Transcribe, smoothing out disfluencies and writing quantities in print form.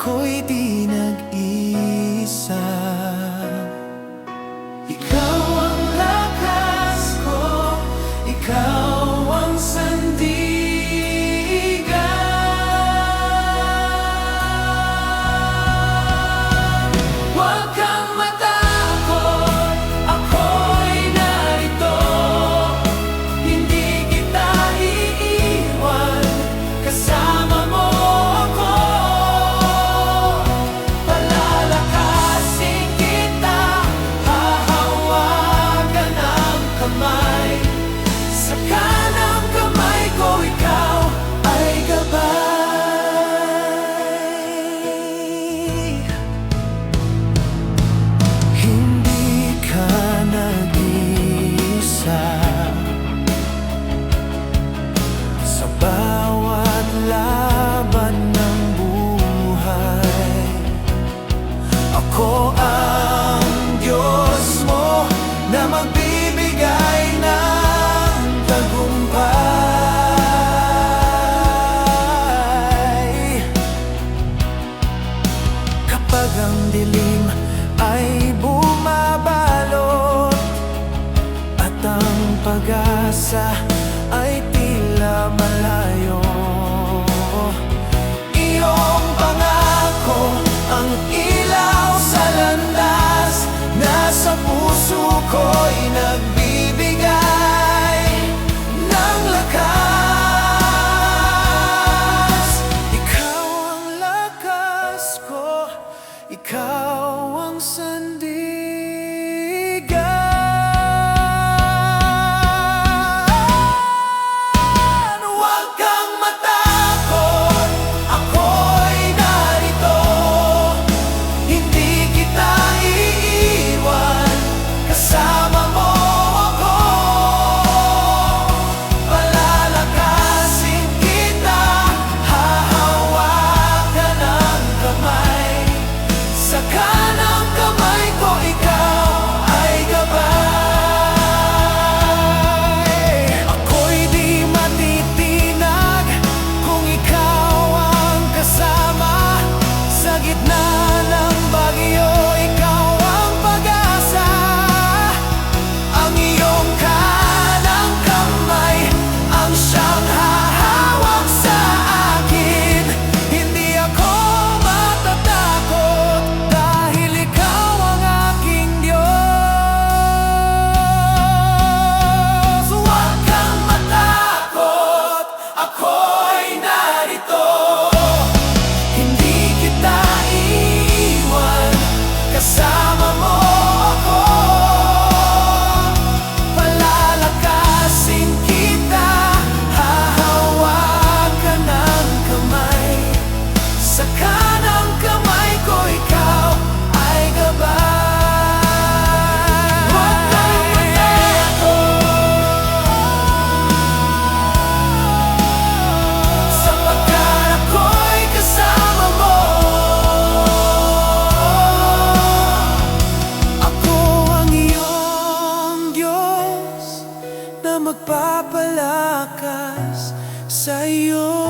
ako'y di nag-isa. Ikaw ang lakas ko, ikaw ang sandigan. Huwag kang matakot, ako'y narito. Hindi kita iiwan, kasama mo ako. Palalakasin kita, hahawakan ang kamay. Sa kanang kamay ko, ikaw ay gabay. Hindi ka nag-iisa sa bawat laban ng buhay. Ako ang Diyos mo na magbibigay ng tagumpay. Kapag ang dilim ay bumabalot at ang pag-asa ay tila malayo, iyong pangako ang ilaw sa landas. Nasa puso ko'y nagbibigay ng lakas. Ikaw ang lakas ko, ikaw ang sandigan. Huwag kang matakot, ako'y narito. Hindi kita iiwan, kasama mo ako. Palalakasin kita, hahawakan ang kamay. Sa kanang kamay ko, ikaw ay gabay. Ako'y di matitinag kung ikaw ang kasama. Sa gitna ng bagyo, ikaw ang pag-asa. Ang iyong kanang kamay ang siyang hahawak sa akin. Hindi ako matatakot dahil ikaw ang aking Diyos. Huwag kang matakot, ako'y narito. Hindi kita iiwan, kasama mo ako. Palalakasin kita, hahawakan ng kamay. Sa kanang kamay ko, ikaw ay gabay. Huwag kang matakot, sapagkat ako'y kasama mo. Ako ang iyong Diyos na magpapalakas sa iyo.